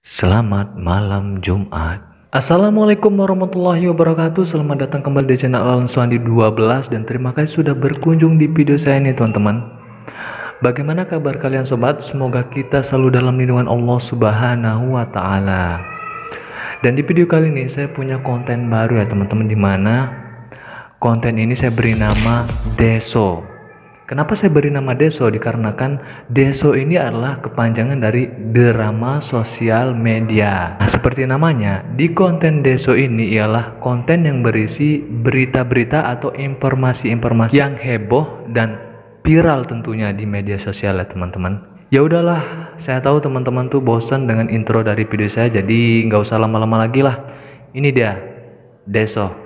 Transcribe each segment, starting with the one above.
Selamat malam Jumat. Assalamualaikum warahmatullahi wabarakatuh. Selamat datang kembali di channel Alan Suandi 12 dan terima kasih sudah berkunjung di video saya ini teman-teman. Bagaimana kabar kalian sobat? Semoga kita selalu dalam lindungan Allah Subhanahu wa taala. Dan di video kali ini saya punya konten baru ya teman-teman, dimana konten ini saya beri nama Deso. Kenapa saya beri nama Deso? Dikarenakan Deso ini adalah kepanjangan dari drama sosial media. Nah, seperti namanya, di konten Deso ini ialah konten yang berisi berita-berita atau informasi-informasi yang heboh dan viral tentunya di media sosial ya teman-teman. Ya udahlah, saya tahu teman-teman tuh bosan dengan intro dari video saya, jadi nggak usah lama-lama lagi lah. Ini dia, Deso.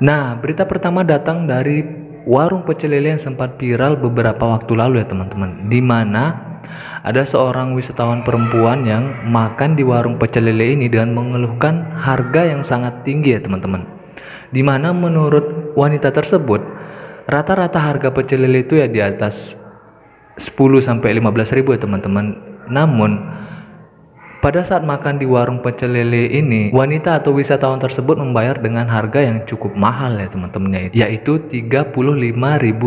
Nah, berita pertama datang dari warung pecel lele yang sempat viral beberapa waktu lalu ya teman-teman, di mana ada seorang wisatawan perempuan yang makan di warung pecel lele ini dengan mengeluhkan harga yang sangat tinggi ya teman-teman, di mana menurut wanita tersebut rata-rata harga pecel lele itu ya di atas 10-15 ribu ya teman-teman. Namun pada saat makan di warung pecel lele ini, wanita atau wisatawan tersebut membayar dengan harga yang cukup mahal ya teman-teman, yaitu Rp35.000.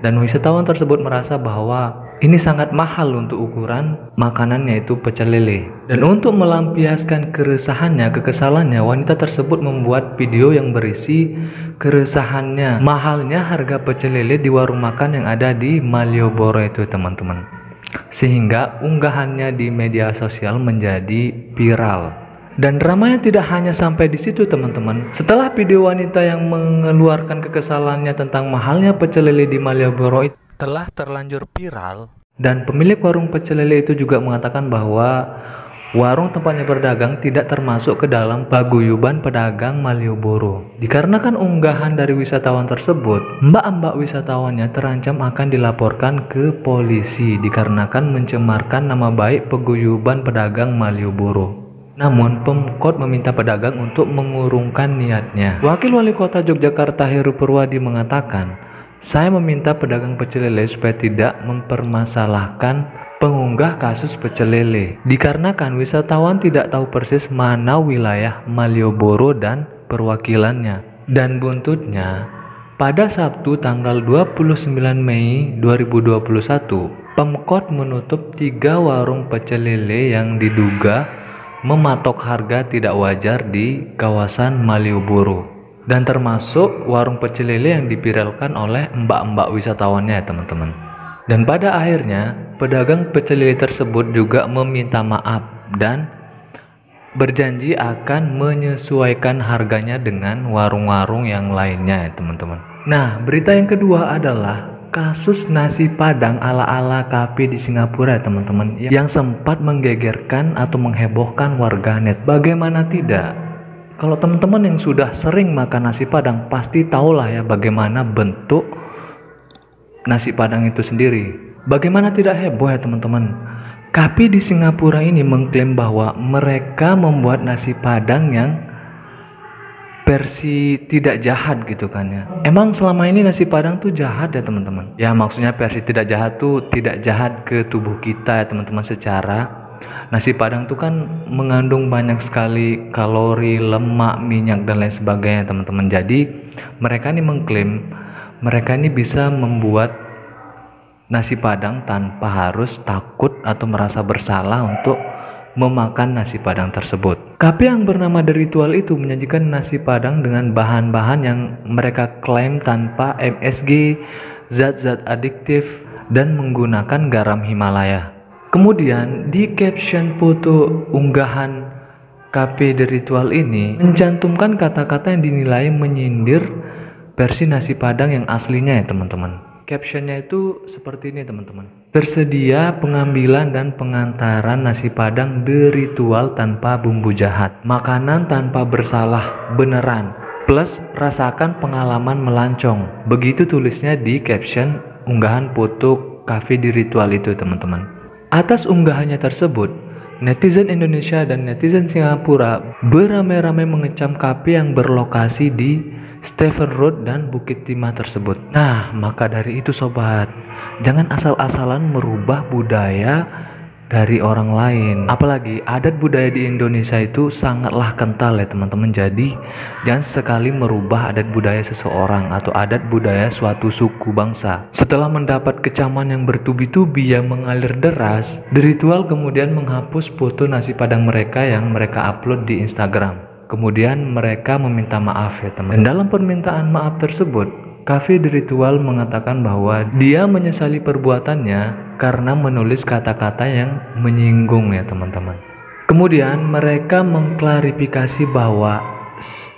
Dan wisatawan tersebut merasa bahwa ini sangat mahal untuk ukuran makanannya, yaitu pecel lele. Dan untuk melampiaskan keresahannya, kekesalannya, wanita tersebut membuat video yang berisi keresahannya mahalnya harga pecel lele di warung makan yang ada di Malioboro itu teman-teman. Sehingga unggahannya di media sosial menjadi viral. Dan dramanya tidak hanya sampai di situ teman-teman. Setelah video wanita yang mengeluarkan kekesalannya tentang mahalnya pecel lele di Malioboro itu telah terlanjur viral, dan pemilik warung pecel lele itu juga mengatakan bahwa warung tempatnya berdagang tidak termasuk ke dalam paguyuban pedagang Malioboro. Dikarenakan unggahan dari wisatawan tersebut, mbak-mbak wisatawannya terancam akan dilaporkan ke polisi dikarenakan mencemarkan nama baik paguyuban pedagang Malioboro. Namun Pemkot meminta pedagang untuk mengurungkan niatnya. Wakil Wali Kota Yogyakarta Heru Purwadi mengatakan, "Saya meminta pedagang pecel lele supaya tidak mempermasalahkan pengunggah kasus pecel lele, dikarenakan wisatawan tidak tahu persis mana wilayah Malioboro dan perwakilannya." Dan buntutnya, pada Sabtu tanggal 29 Mei 2021, Pemkot menutup 3 warung pecel lele yang diduga mematok harga tidak wajar di kawasan Malioboro, dan termasuk warung pecel lele yang diviralkan oleh mbak-mbak wisatawannya ya teman-teman. Dan pada akhirnya pedagang pecel lele tersebut juga meminta maaf dan berjanji akan menyesuaikan harganya dengan warung-warung yang lainnya ya teman-teman. Nah, berita yang kedua adalah kasus nasi padang ala-ala kafe di Singapura ya teman-teman, yang sempat menggegerkan atau menghebohkan warganet. Bagaimana tidak? Kalau teman-teman yang sudah sering makan nasi padang pasti tahulah ya bagaimana bentuk nasi padang itu sendiri. Bagaimana tidak heboh ya teman-teman? Kafe di Singapura ini mengklaim bahwa mereka membuat nasi padang yang versi tidak jahat gitu kan ya. Emang selama ini nasi padang tuh jahat ya teman-teman? Ya maksudnya versi tidak jahat tuh tidak jahat ke tubuh kita ya teman-teman. Secara nasi padang tuh kan mengandung banyak sekali kalori, lemak, minyak dan lain sebagainya teman-teman. Jadi mereka ini mengklaim mereka ini bisa membuat nasi padang tanpa harus takut atau merasa bersalah untuk memakan nasi padang tersebut. Kafe yang bernama The Ritual itu menyajikan nasi padang dengan bahan-bahan yang mereka klaim tanpa MSG, zat-zat adiktif, dan menggunakan garam Himalaya. Kemudian di caption foto unggahan Kafe The Ritual ini mencantumkan kata-kata yang dinilai menyindir versi nasi padang yang aslinya ya teman-teman. Captionnya itu seperti ini teman-teman. Tersedia pengambilan dan pengantaran nasi padang The Ritual tanpa bumbu jahat. Makanan tanpa bersalah beneran. Plus rasakan pengalaman melancong. Begitu tulisnya di caption unggahan foto Cafe The Ritual itu teman-teman. Atas unggahannya tersebut, netizen Indonesia dan netizen Singapura beramai-ramai mengecam kafe yang berlokasi di Stephen Road dan Bukit Timah tersebut. Nah, maka dari itu sobat, jangan asal-asalan merubah budaya dari orang lain. Apalagi adat budaya di Indonesia itu sangatlah kental ya teman-teman. Jadi jangan sekali merubah adat budaya seseorang atau adat budaya suatu suku bangsa. Setelah mendapat kecaman yang bertubi-tubi yang mengalir deras, The Ritual kemudian menghapus foto nasi padang mereka yang mereka upload di Instagram. Kemudian mereka meminta maaf ya teman. Dan dalam permintaan maaf tersebut, Cafe The Ritual mengatakan bahwa dia menyesali perbuatannya karena menulis kata-kata yang menyinggung ya teman-teman. Kemudian mereka mengklarifikasi bahwa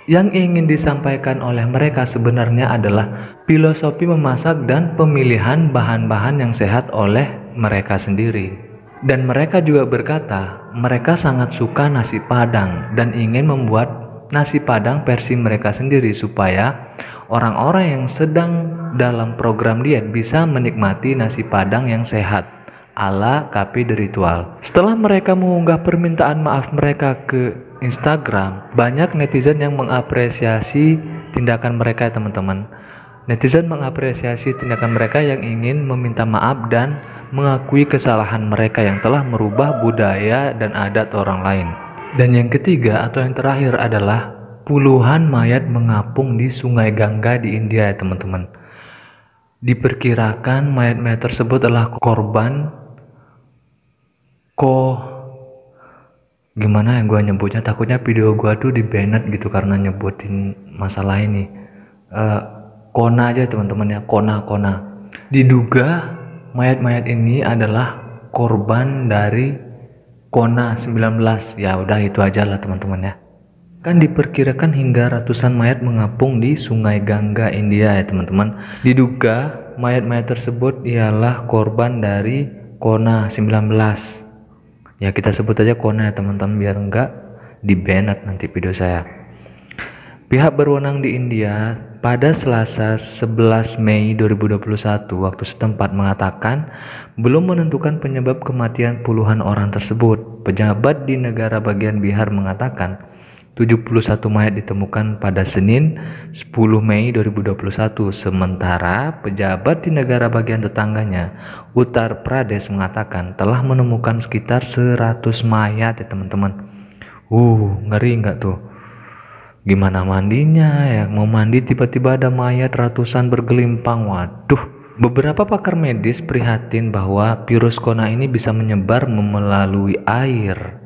yang ingin disampaikan oleh mereka sebenarnya adalah filosofi memasak dan pemilihan bahan-bahan yang sehat oleh mereka sendiri. Dan mereka juga berkata mereka sangat suka nasi padang dan ingin membuat nasi padang versi mereka sendiri supaya orang-orang yang sedang dalam program diet bisa menikmati nasi padang yang sehat ala Cafe The Ritual. Setelah mereka mengunggah permintaan maaf mereka ke Instagram, banyak netizen yang mengapresiasi tindakan mereka ya teman-teman. Netizen mengapresiasi tindakan mereka yang ingin meminta maaf dan mengakui kesalahan mereka yang telah merubah budaya dan adat orang lain. Dan yang ketiga atau yang terakhir adalah puluhan mayat mengapung di Sungai Gangga di India ya teman-teman. Diperkirakan mayat-mayat tersebut adalah korban gimana ya gue nyebutnya, takutnya video gue tuh di-banned gitu karena nyebutin masalah ini. Kona aja teman-teman ya, kona. Diduga mayat-mayat ini adalah korban dari Kona 19. Ya udah itu aja lah teman-teman ya. Kan diperkirakan hingga ratusan mayat mengapung di Sungai Gangga India ya teman-teman. Diduga mayat-mayat tersebut ialah korban dari Kona 19. Ya kita sebut aja Kona ya teman-teman biar enggak di-banned nanti video saya. Pihak berwenang di India pada Selasa 11 Mei 2021 waktu setempat mengatakan belum menentukan penyebab kematian puluhan orang tersebut. Pejabat di negara bagian Bihar mengatakan 71 mayat ditemukan pada Senin 10 Mei 2021. Sementara pejabat di negara bagian tetangganya Uttar Pradesh mengatakan telah menemukan sekitar 100 mayat ya teman-teman. Ngeri nggak tuh? Gimana mandinya ya? Mau mandi tiba-tiba ada mayat ratusan bergelimpang. Waduh. Beberapa pakar medis prihatin bahwa virus Corona ini bisa menyebar melalui air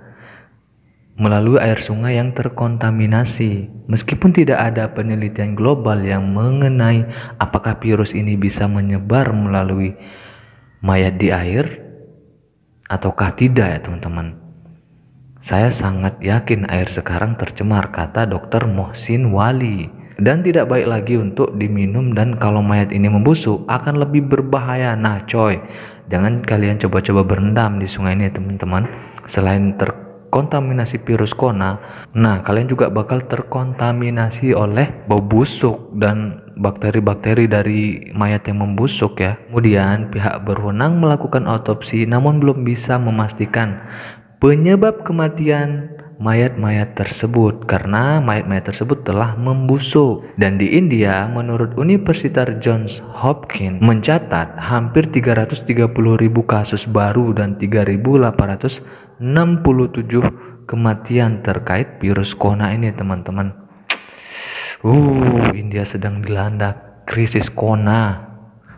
sungai yang terkontaminasi. Meskipun tidak ada penelitian global yang mengenai apakah virus ini bisa menyebar melalui mayat di air ataukah tidak ya teman-teman. Saya sangat yakin air sekarang tercemar, kata Dr. Mohsin Wali, dan tidak baik lagi untuk diminum, dan kalau mayat ini membusuk akan lebih berbahaya. Nah coy, jangan kalian coba-coba berendam di sungai ini teman-teman. Selain terkontaminasi virus Corona, nah kalian juga bakal terkontaminasi oleh bau busuk dan bakteri-bakteri dari mayat yang membusuk ya. Kemudian pihak berwenang melakukan otopsi namun belum bisa memastikan penyebab kematian mayat-mayat tersebut karena mayat-mayat tersebut telah membusuk. Dan di India, menurut Universitas Johns Hopkins mencatat hampir 330.000 kasus baru dan 3.867 kematian terkait virus corona ini teman-teman. India sedang dilanda krisis corona.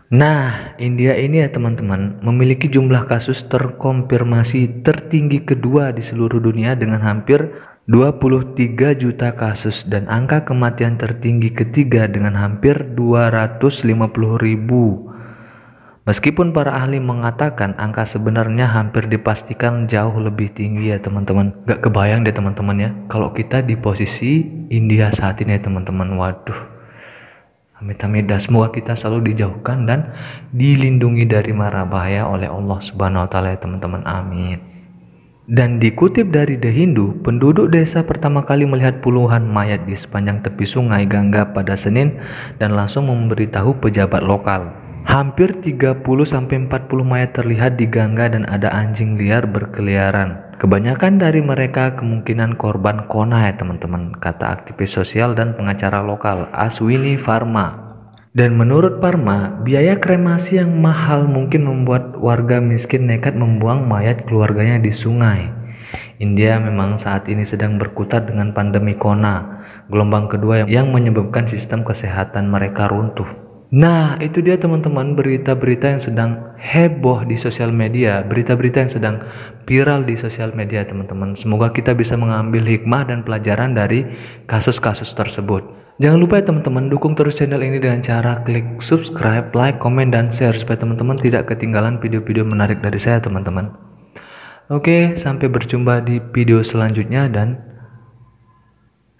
Nah, India ini ya teman-teman memiliki jumlah kasus terkonfirmasi tertinggi kedua di seluruh dunia dengan hampir 23 juta kasus dan angka kematian tertinggi ketiga dengan hampir 250.000. Meskipun para ahli mengatakan angka sebenarnya hampir dipastikan jauh lebih tinggi ya teman-teman. Gak kebayang deh teman-teman ya kalau kita di posisi India saat ini ya teman-teman. Waduh. Amit-amit, semoga kita selalu dijauhkan dan dilindungi dari mara bahaya oleh Allah Subhanahu wa taala ya teman-teman. Amin. Dan dikutip dari The Hindu, penduduk desa pertama kali melihat puluhan mayat di sepanjang tepi sungai Gangga pada Senin dan langsung memberitahu pejabat lokal. Hampir 30-40 mayat terlihat di Gangga dan ada anjing liar berkeliaran. Kebanyakan dari mereka kemungkinan korban kona ya teman-teman, kata aktivis sosial dan pengacara lokal Aswini Farma. Dan menurut Parma, biaya kremasi yang mahal mungkin membuat warga miskin nekat membuang mayat keluarganya di sungai. India memang saat ini sedang berkutat dengan pandemi corona, gelombang kedua yang menyebabkan sistem kesehatan mereka runtuh. Nah, itu dia teman-teman berita-berita yang sedang heboh di sosial media, berita-berita yang sedang viral di sosial media teman-teman. Semoga kita bisa mengambil hikmah dan pelajaran dari kasus-kasus tersebut. Jangan lupa ya teman-teman, dukung terus channel ini dengan cara klik subscribe, like, komen, dan share supaya teman-teman tidak ketinggalan video-video menarik dari saya teman-teman. Oke, sampai berjumpa di video selanjutnya dan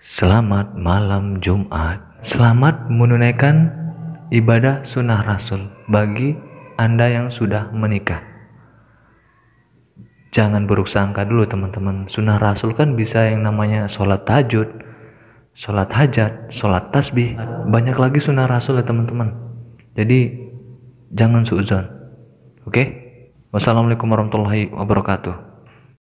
selamat malam Jumat. Selamat menunaikan ibadah sunnah Rasul bagi Anda yang sudah menikah. Jangan buruk sangka dulu teman-teman. Sunnah Rasul kan bisa yang namanya sholat tahajud, sholat hajat, sholat tasbih. Banyak lagi sunnah Rasul ya teman-teman. Jadi jangan suudzon. Oke? Wassalamualaikum warahmatullahi wabarakatuh.